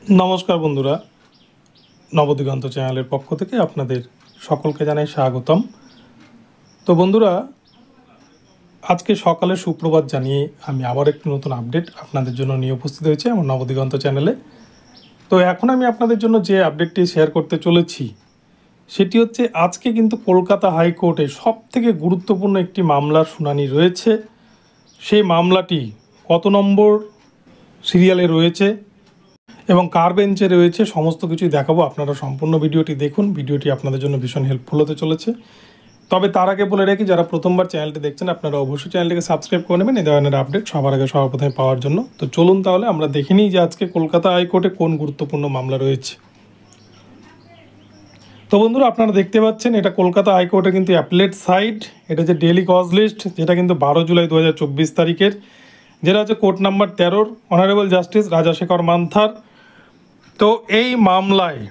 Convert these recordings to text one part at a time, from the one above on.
নমস্কার বন্ধুরা, নবদিগন্ত চ্যানেলের পক্ষ থেকে আপনাদের সকলকে জানাই স্বাগতম। তো বন্ধুরা, আজকে সকালে সুপ্রভাত জানিয়ে আমি আবার একটি নতুন আপডেট আপনাদের জন্য নিয়ে উপস্থিত হয়েছি আমার নবদিগন্ত চ্যানেলে। তো এখন আমি আপনাদের জন্য যে আপডেটটি শেয়ার করতে চলেছি সেটি হচ্ছে, আজকে কিন্তু কলকাতা হাইকোর্টে সবথেকে গুরুত্বপূর্ণ একটি মামলার শুনানি রয়েছে। সেই মামলাটি কত নম্বর সিরিয়ালে রয়েছে এবং কার বেঞ্চে রয়েছে সমস্ত কিছুই দেখাবো। আপনারা সম্পূর্ণ ভিডিওটি দেখুন, ভিডিওটি আপনাদের জন্য ভীষণ হেল্পফুল হতে চলেছে। তবে তার আগে বলে রাখি, যারা প্রথমবার চ্যানেলটি দেখছেন আপনারা অবশ্যই চ্যানেলটিকে সাবস্ক্রাইব করে নেবেন এই ধরনের আপডেট সবার আগে সবার প্রথমে পাওয়ার জন্য। তো চলুন তাহলে আমরা দেখে নিই যে আজকে কলকাতা হাইকোর্টে কোন গুরুত্বপূর্ণ মামলা রয়েছে। তো বন্ধুরা, আপনারা দেখতে পাচ্ছেন এটা কলকাতা হাইকোর্টে কিন্তু অ্যাপেলেট সাইট। এটা যে ডেইলি কজ লিস্ট, যেটা কিন্তু 12 জুলাই 2024 তারিখের, যেটা হচ্ছে court number 13, honourable justice Rajashekhar Mantha. তো এই মামলায়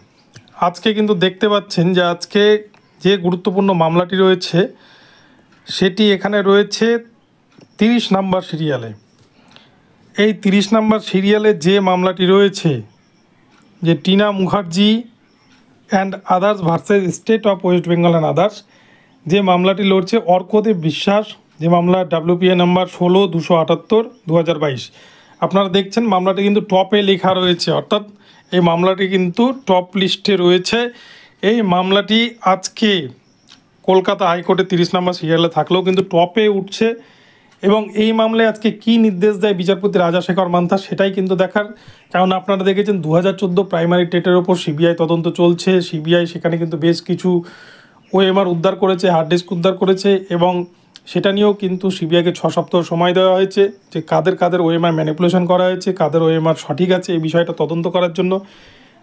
আজকে কিন্তু দেখতে পাচ্ছেন যে আজকে যে গুরুত্বপূর্ণ মামলাটি রয়েছে সেটি এখানে রয়েছে 30 নাম্বার সিরিয়ালে। এই 30 নাম্বার সিরিয়ালে যে মামলাটি রয়েছে, যে Tina Mukherjee and others versus state of West Bengal and others, যে মামলাটি লড়ছে অর্কদেব বিশ্বাস, যে মামলা WPA নাম্বার 16-278-2022। আপনারা দেখছেন মামলাটি কিন্তু টপে লেখা রয়েছে, অর্থাৎ এই মামলাটি কিন্তু টপ লিস্টে রয়েছে। এই মামলাটি আজকে কলকাতা হাইকোর্টে 30 নম্বর সিরিয়ালে থাকলেও কিন্তু টপে উঠছে। এবং এই মামলায় আজকে কি নির্দেশ দেয় বিচারপতি রাজাশেখর মান্থা সেটাই কিন্তু দেখার। কারণ আপনারা দেখেছেন 2014 প্রাইমারি টেটের ওপর সিবিআই তদন্ত চলছে। সিবিআই সেখানে কিন্তু বেশ কিছু ওএমআর উদ্ধার করেছে, হার্ড ডিস্ক উদ্ধার করেছে, এবং সেটা নিয়েও কিন্তু সিবিআইকে 6 সপ্তাহ সময় দেওয়া হয়েছে যে কাদের ওএমআর ম্যানিপুলেশন করা হয়েছে, কাদের ওএমআর সঠিক আছে এই বিষয়টা তদন্ত করার জন্য।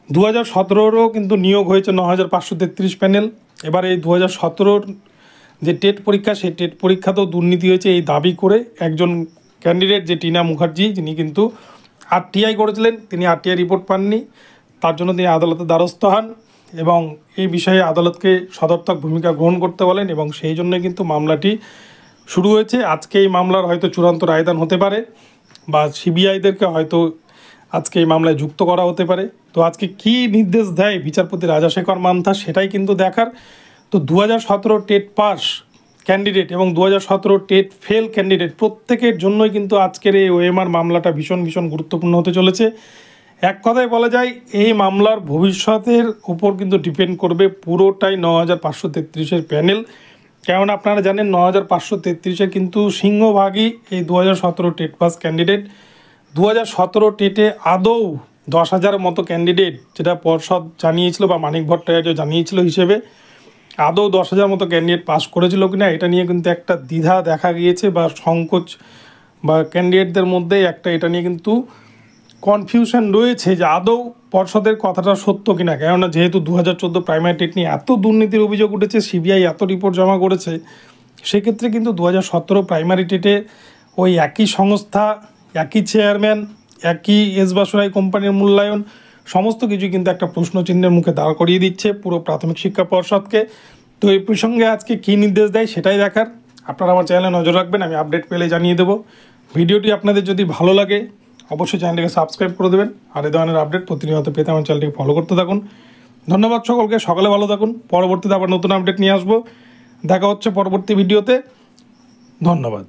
2017রও কিন্তু নিয়োগ হয়েছে 9533 প্যানেল। এবার এই 2017 যে টেট পরীক্ষা, সেই টেট পরীক্ষাতেও দুর্নীতি হয়েছে এই দাবি করে একজন ক্যান্ডিডেট, যে টিনা মুখার্জি, যিনি কিন্তু RTI করেছিলেন, তিনি RTI রিপোর্ট পাননি, তার জন্য তিনি আদালতে দ্বারস্থ হন এবং এই বিষয়ে আদালতকে সদর্থক ভূমিকা গ্রহণ করতে বলেন, এবং সেই জন্য কিন্তু মামলাটি শুরু হয়েছে। আজকে এই মামলার হয়তো চূড়ান্ত রায়দান হতে পারে, বা সিবিআইদেরকে হয়তো আজকে এই মামলায় যুক্ত করা হতে পারে। তো আজকে কি নির্দেশ দেয় বিচারপতি রাজাশেখর মান্থা সেটাই কিন্তু দেখার। তো 2017 টেট পাস ক্যান্ডিডেট এবং 2017 টেট ফেল ক্যান্ডিডেট প্রত্যেকের জন্যই কিন্তু আজকের এই ওএমআর মামলাটা ভীষণ গুরুত্বপূর্ণ হতে চলেছে। এক কথায় বলা যায় এই মামলার ভবিষ্যতের উপর কিন্তু ডিপেন্ড করবে পুরোটাই 9533-এর প্যানেল। কারণ আপনারা জানেন 9533-এর কিন্তু সিংহভাগই এই 2017 টেট পাস ক্যান্ডিডেট। 2017 টেটে আদৌ 10,000 মতো ক্যান্ডিডেট, যেটা পর্ষদ জানিয়েছিল বা মানিক ভট্টাচার্য জানিয়েছিল হিসেবে, আদৌ 10,000 মতো ক্যান্ডিডেট পাস করেছিল কিনা এটা নিয়ে কিন্তু একটা দ্বিধা দেখা গিয়েছে, বা সংকোচ বা ক্যান্ডিডেটদের মধ্যে একটা এটা নিয়ে কিন্তু কনফিউশন রয়েছে যে আদৌ পর্ষদের কথাটা সত্য কিনা। কেননা যেহেতু 2014 প্রাইমারি টেট নিয়ে এত দুর্নীতির অভিযোগ উঠেছে, সিবিআই এত রিপোর্ট জমা করেছে, সেক্ষেত্রে কিন্তু 2017 প্রাইমারি টেটে ওই একই সংস্থা, একই চেয়ারম্যান, একই এসবাসুরাই কোম্পানির মূল্যায়ন, সমস্ত কিছু কিন্তু একটা প্রশ্নচিহ্নের মুখে দাঁড় করিয়ে দিচ্ছে পুরো প্রাথমিক শিক্ষা পর্ষদকে। তো এই প্রসঙ্গে আজকে কী নির্দেশ দেয় সেটাই দেখার। আপনারা আমার চ্যানেলে নজর রাখবেন, আমি আপডেট পেলে জানিয়ে দেবো। ভিডিওটি আপনাদের যদি ভালো লাগে অবশ্যই চ্যানেলটিকে সাবস্ক্রাইব করে দেবেন, আর এই ধরনের আপডেট প্রতিনিয়ত পেতে আমার চ্যানেলটিকে ফলো করতে থাকুন। ধন্যবাদ সকলকে, সকালে ভালো থাকুন। পরবর্তীতে আবার নতুন আপডেট নিয়ে আসবো। দেখা হচ্ছে পরবর্তী ভিডিওতে। ধন্যবাদ।